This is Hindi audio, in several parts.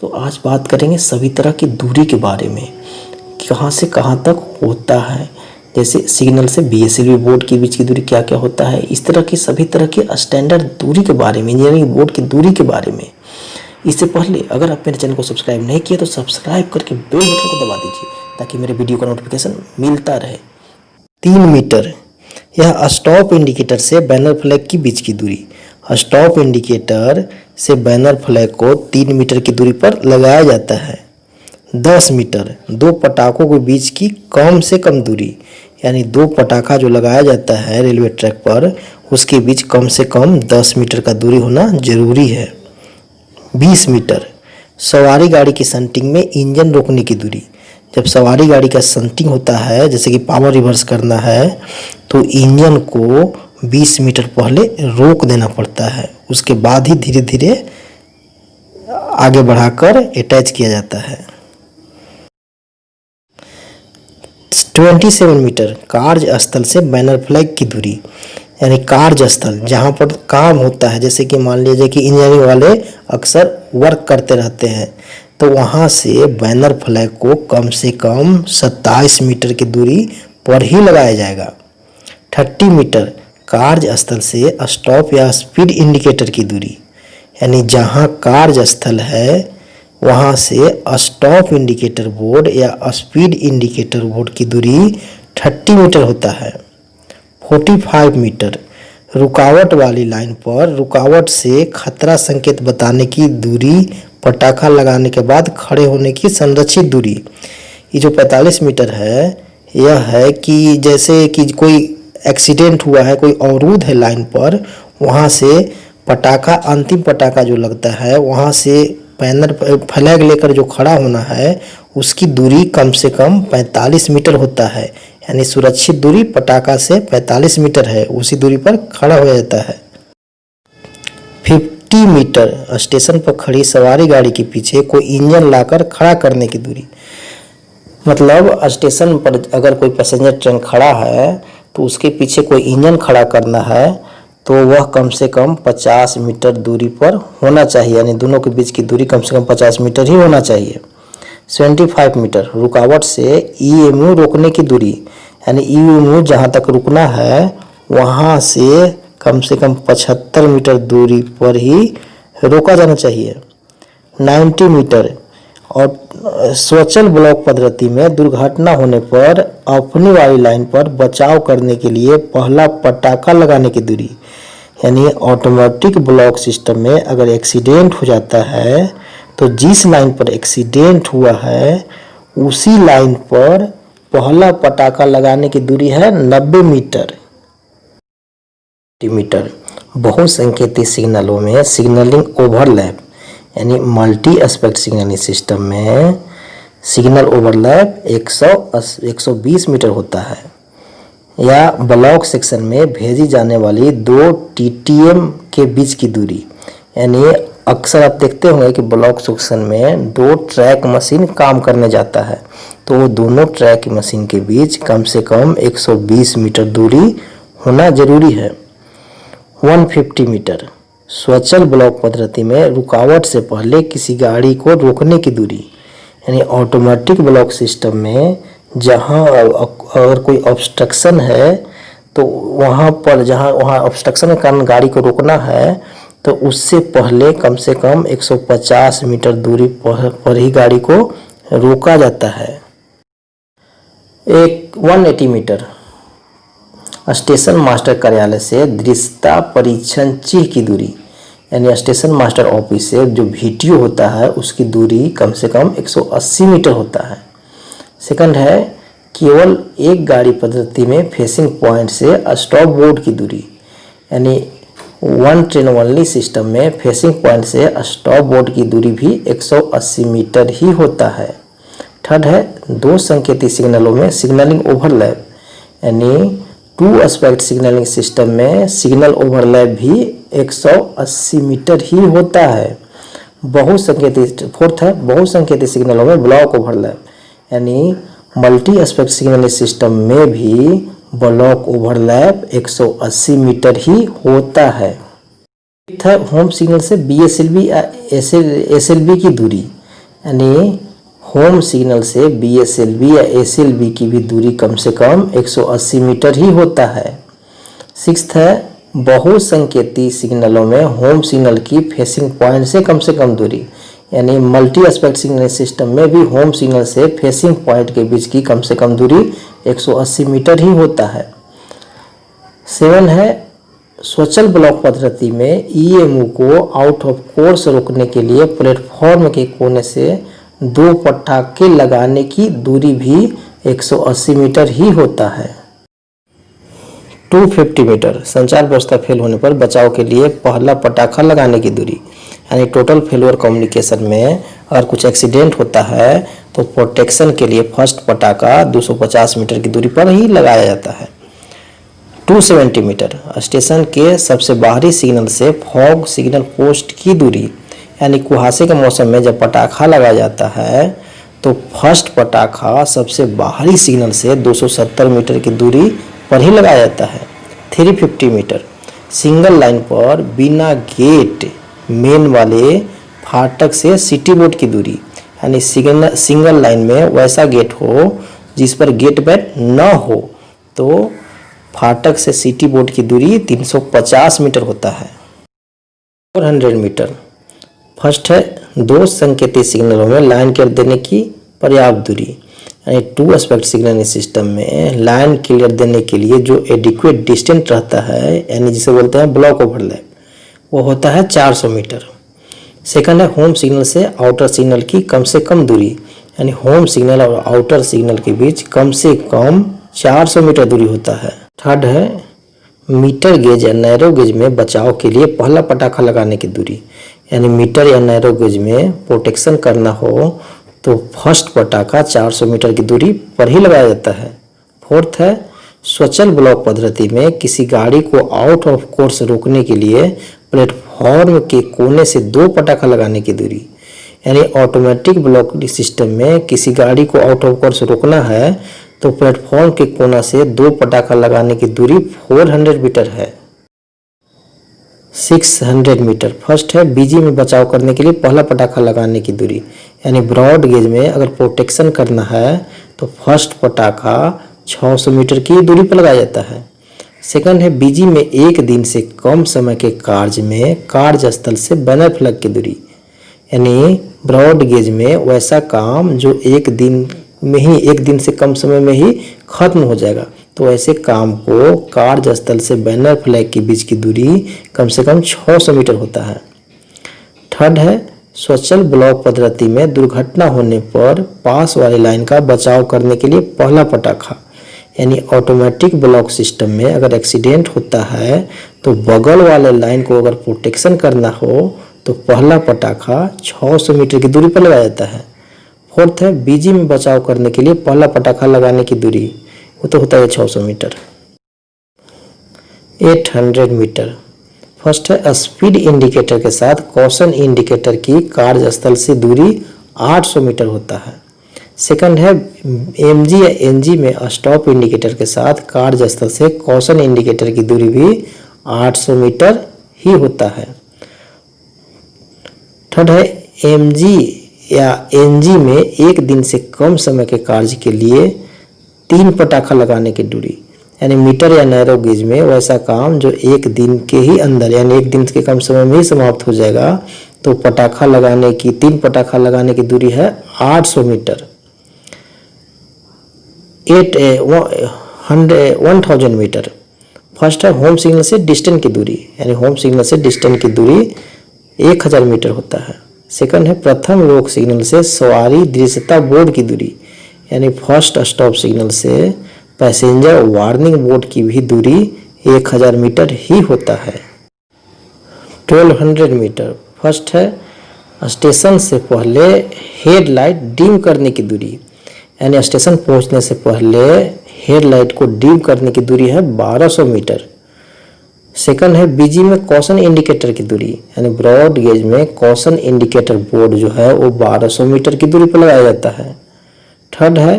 तो आज बात करेंगे सभी तरह की दूरी के बारे में, कहाँ से कहाँ तक होता है। जैसे सिग्नल से बीएसएलवी बोर्ड के बीच की दूरी क्या क्या होता है, इस तरह की सभी तरह की स्टैंडर्ड दूरी के बारे में, इंजीनियरिंग बोर्ड की दूरी के बारे में। इससे पहले अगर आप मेरे चैनल को सब्सक्राइब नहीं किया तो सब्सक्राइब करके बेल बटन को दबा दीजिए ताकि मेरे वीडियो का नोटिफिकेशन मिलता रहे। 3 मीटर, यह स्टॉप इंडिकेटर से बैनर फ्लैग की बीच की दूरी। स्टॉप इंडिकेटर से बैनर फ्लैग को 3 मीटर की दूरी पर लगाया जाता है। 10 मीटर, दो पटाखों के बीच की कम से कम दूरी, यानी दो पटाखा जो लगाया जाता है रेलवे ट्रैक पर, उसके बीच कम से कम 10 मीटर का दूरी होना जरूरी है। 20 मीटर, सवारी गाड़ी की संटिंग में इंजन रोकने की दूरी। जब सवारी गाड़ी का संटिंग होता है, जैसे कि पावर रिवर्स करना है, तो इंजन को 20 मीटर पहले रोक देना पड़ता है, उसके बाद ही धीरे धीरे आगे बढ़ाकर अटैच किया जाता है। 27 मीटर, कार्यस्थल से बैनर फ्लैग की दूरी, यानी कार्यस्थल जहाँ पर काम होता है, जैसे कि मान लीजिए कि इंजीनियरिंग वाले अक्सर वर्क करते रहते हैं, तो वहाँ से बैनर फ्लैग को कम से कम 27 मीटर की दूरी पर ही लगाया जाएगा। 30 मीटर, कार्यस्थल से स्टॉप या स्पीड इंडिकेटर की दूरी, यानी जहाँ कार्यस्थल है वहाँ से स्टॉप इंडिकेटर बोर्ड या स्पीड इंडिकेटर बोर्ड की दूरी 30 मीटर होता है। 45 मीटर, रुकावट वाली लाइन पर रुकावट से खतरा संकेत बताने की दूरी, पटाखा लगाने के बाद खड़े होने की संरक्षित दूरी। ये जो 45 मीटर है, यह है कि जैसे कि कोई एक्सीडेंट हुआ है, कोई अवरुद्ध है लाइन पर, वहाँ से पटाखा, अंतिम पटाखा जो लगता है, वहाँ से बैनर फ्लैग लेकर जो खड़ा होना है, उसकी दूरी कम से कम 45 मीटर होता है, यानी सुरक्षित दूरी पटाखा से 45 मीटर है, उसी दूरी पर खड़ा हो जाता है। 50 मीटर, स्टेशन पर खड़ी सवारी गाड़ी के पीछे कोई इंजन लाकर खड़ा करने की दूरी। मतलब स्टेशन पर अगर कोई पैसेंजर ट्रेन खड़ा है तो उसके पीछे कोई इंजन खड़ा करना है, तो वह कम से कम 50 मीटर दूरी पर होना चाहिए, यानी दोनों के बीच की दूरी कम से कम 50 मीटर ही होना चाहिए। 75 मीटर, रुकावट से ईएमयू रोकने की दूरी, यानी ईएमयू जहाँ तक रुकना है वहाँ से कम 75 मीटर दूरी पर ही रोका जाना चाहिए। 90 मीटर, और स्वचल ब्लॉक पद्धति में दुर्घटना होने पर अपनी वाली लाइन पर बचाव करने के लिए पहला पटाखा लगाने की दूरी, यानी ऑटोमेटिक ब्लॉक सिस्टम में अगर एक्सीडेंट हो जाता है तो जिस लाइन पर एक्सीडेंट हुआ है उसी लाइन पर पहला पटाखा लगाने की दूरी है 90 मीटर। बहुसंकेतिक सिग्नलों में सिग्नलिंग ओवरलैप, यानी मल्टी एस्पेक्ट सिग्नलिंग सिस्टम में सिग्नल ओवरलैप 120 मीटर होता है। या ब्लॉक सेक्शन में भेजी जाने वाली 2 टीटीएम के बीच की दूरी, यानी अक्सर आप देखते होंगे कि ब्लॉक सेक्शन में 2 ट्रैक मशीन काम करने जाता है, तो वो दोनों ट्रैक मशीन के बीच कम से कम 120 मीटर दूरी होना जरूरी है। 150 मीटर, स्वचल ब्लॉक पद्धति में रुकावट से पहले किसी गाड़ी को रोकने की दूरी, यानी ऑटोमेटिक ब्लॉक सिस्टम में जहां अगर कोई ऑब्स्ट्रक्शन है तो वहां पर वहां ऑब्स्ट्रक्शन के कारण गाड़ी को रोकना है, तो उससे पहले कम से कम 150 मीटर दूरी पर ही गाड़ी को रोका जाता है। 180 मीटर, स्टेशन मास्टर कार्यालय से दृश्यता परीक्षण चिह्न की दूरी, यानी स्टेशन मास्टर ऑफिस से जो वीटीओ होता है उसकी दूरी कम से कम 180 मीटर होता है। सेकंड है केवल एक गाड़ी पद्धति में फेसिंग पॉइंट से स्टॉप बोर्ड की दूरी, यानी 1 ट्रेन ओनली सिस्टम में फेसिंग पॉइंट से स्टॉप बोर्ड की दूरी भी 180 मीटर ही होता है। थर्ड है 2 संकेतिक सिग्नलों में सिग्नलिंग ओवरलैप, यानी 2 एस्पेक्ट सिग्नलिंग सिस्टम में सिग्नल ओवरलैप भी 180 मीटर ही होता है। फोर्थ है बहुसंकेतिक सिग्नलों में ब्लॉक ओवरलैप, यानी मल्टी एस्पेक्ट सिग्नलिंग सिस्टम में भी ब्लॉक ओवरलैप 180 मीटर ही होता है। होम सिग्नल से बीएसएलवी या एसएलवी की दूरी, यानी होम सिग्नल से BSLV या SLV की भी दूरी कम से कम 180 मीटर ही होता है। सिक्स्थ है बहुसंकेती सिग्नलों में होम सिग्नल की फेसिंग पॉइंट से कम दूरी, यानी मल्टी एस्पेक्ट सिग्नल सिस्टम में भी होम सिग्नल से फेसिंग पॉइंट के बीच की कम से कम दूरी 180 मीटर ही होता है। 7 है स्वचल ब्लॉक पद्धति में EMU को आउट ऑफ कोर्स रोकने के लिए प्लेटफॉर्म के कोने से 2 पटाखे लगाने की दूरी भी 180 मीटर ही होता है। 250 मीटर संचार व्यवस्था फेल होने पर बचाव के लिए पहला पटाखा लगाने की दूरी, यानी टोटल फेलियर कम्युनिकेशन में अगर कुछ एक्सीडेंट होता है तो प्रोटेक्शन के लिए फर्स्ट पटाखा 250 मीटर की दूरी पर ही लगाया जाता है। 270 मीटर स्टेशन के सबसे बाहरी सिग्नल से फॉग सिग्नल पोस्ट की दूरी, यानी कुहासे के मौसम में जब पटाखा लगाया जाता है तो फर्स्ट पटाखा सबसे बाहरी सिग्नल से 270 मीटर की दूरी पर ही लगाया जाता है। 350 मीटर सिंगल लाइन पर बिना गेट मेन वाले फाटक से सिटी बोर्ड की दूरी, यानी सिंगल लाइन में वैसा गेट हो जिस पर गेट बैट न हो तो फाटक से सिटी बोर्ड की दूरी 350 मीटर होता है। 400 मीटर फर्स्ट है 2 संकेतित सिग्नलों में लाइन क्लियर देने की पर्याप्त दूरी, यानी 2 एस्पेक्ट सिग्नल सिस्टम में लाइन क्लियर देने के लिए जो एडिक्वेट डिस्टेंस रहता है, यानी जिसे बोलते हैं ब्लॉक ओवरलैप, वो होता है 400 मीटर। सेकंड है होम सिग्नल से आउटर सिग्नल की कम से कम दूरी, यानी होम सिग्नल और आउटर सिग्नल के बीच कम से कम 400 मीटर दूरी होता है। थर्ड है मीटर गेज या नैरो गेज में बचाव के लिए पहला पटाखा लगाने की दूरी, यानी मीटर या नैरो गेज में प्रोटेक्शन करना हो तो फर्स्ट पटाखा 400 मीटर की दूरी पर ही लगाया जाता है। फोर्थ है स्वचल ब्लॉक पद्धति में किसी गाड़ी को आउट ऑफ कोर्स रोकने के लिए प्लेटफॉर्म के कोने से 2 पटाखा लगाने की दूरी, यानी ऑटोमेटिक ब्लॉक सिस्टम में किसी गाड़ी को आउट ऑफ कोर्स रोकना है तो प्लेटफॉर्म के कोना से 2 पटाखा लगाने की दूरी 400 मीटर है। 600 मीटर फर्स्ट है BG में बचाव करने के लिए पहला पटाखा लगाने की दूरी, यानी ब्रॉड गेज में अगर प्रोटेक्शन करना है तो फर्स्ट पटाखा 600 मीटर की दूरी पर लगाया जाता है। सेकंड है BG में एक दिन से कम समय के कार्य में कार्यस्थल से बैनर फ्लैग की दूरी, यानी ब्रॉड गेज में वैसा काम जो एक दिन से कम समय में ही खत्म हो जाएगा तो ऐसे काम को कार्यस्थल से बैनर फ्लैग के बीच की दूरी कम से कम 600 मीटर होता है। थर्ड है स्वचल ब्लॉक पद्धति में दुर्घटना होने पर पास वाली लाइन का बचाव करने के लिए पहला पटाखा, यानी ऑटोमेटिक ब्लॉक सिस्टम में अगर एक्सीडेंट होता है तो बगल वाले लाइन को अगर प्रोटेक्शन करना हो तो पहला पटाखा 600 मीटर की दूरी पर लगाया जाता है। फोर्थ है BG में बचाव करने के लिए पहला पटाखा लगाने की दूरी, वो तो होता है 600 मीटर। 800 मीटर फर्स्ट है स्पीड इंडिकेटर के साथ कॉशन इंडिकेटर की कार्यस्थल से दूरी 800 मीटर होता है। सेकंड है MG या NG में स्टॉप इंडिकेटर के साथ कार्यस्थल से कॉशन इंडिकेटर की दूरी भी 800 मीटर ही होता है। थर्ड है MG या NG में एक दिन से कम समय के कार्य के लिए 3 पटाखा लगाने की दूरी, यानी मीटर या नैरो गेज में वैसा काम जो एक दिन के ही अंदर यानी एक दिन के कम समय में ही समाप्त हो जाएगा तो 3 पटाखा लगाने की दूरी है 800 मीटर। 1000 मीटर फर्स्ट है होम सिग्नल से डिस्टेंस की दूरी, यानी होम सिग्नल से डिस्टेंस की दूरी 1000 मीटर होता है। सेकंड है प्रथम रोक सिग्नल से सवारी दृश्यता बोर्ड की दूरी, यानी फर्स्ट स्टॉप सिग्नल से पैसेंजर वार्निंग बोर्ड की भी दूरी 1000 मीटर ही होता है। 1200 मीटर फर्स्ट है स्टेशन से पहले हेडलाइट डिम करने की दूरी, यानी स्टेशन पहुंचने से पहले हेडलाइट को डिम करने की दूरी है 1200 मीटर। सेकंड है BG में कॉशन इंडिकेटर की दूरी, यानी ब्रॉड गेज में कॉशन इंडिकेटर बोर्ड जो है वो 1200 मीटर की दूरी पर लगाया जाता है। थर्ड है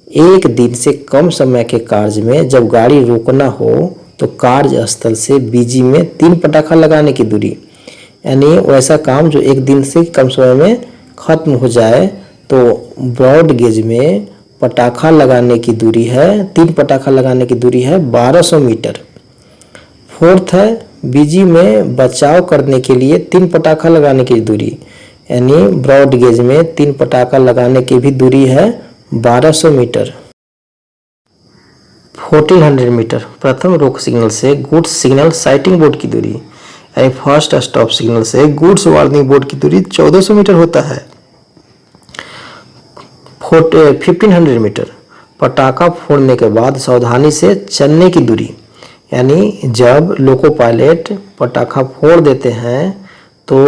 एक दिन से कम समय के कार्य में जब गाड़ी रोकना हो तो कार्यस्थल से BG में 3 पटाखा लगाने की दूरी, यानी वैसा काम जो एक दिन से कम समय में ख़त्म हो जाए तो ब्रॉड गेज में पटाखा लगाने की दूरी है, 3 पटाखा लगाने की दूरी है 1200 मीटर। फोर्थ है बीजी में बचाव करने के लिए 3 पटाखा लगाने की दूरी, यानी ब्रॉड गेज में 3 पटाखा लगाने की भी दूरी है 1200 मीटर। 1400 मीटर प्रथम रोक सिग्नल से गुड्स सिग्नल साइटिंग बोर्ड की दूरी, यानी फर्स्ट स्टॉप सिग्नल से गुड्स वार्निंग बोर्ड की दूरी 1400 मीटर होता है। 1500 मीटर पटाखा फोड़ने के बाद सावधानी से चलने की दूरी, यानी जब लोको पायलट पटाखा फोड़ देते हैं तो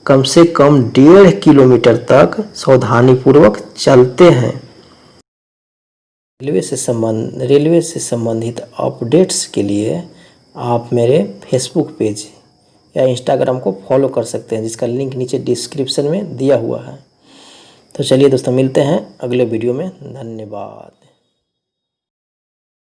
कम से कम 1.5 किलोमीटर तक सावधानीपूर्वक चलते हैं। रेलवे से संबंधित अपडेट्स के लिए आप मेरे फेसबुक पेज या इंस्टाग्राम को फॉलो कर सकते हैं, जिसका लिंक नीचे डिस्क्रिप्शन में दिया हुआ है। तो चलिए दोस्तों, मिलते हैं अगले वीडियो में। धन्यवाद।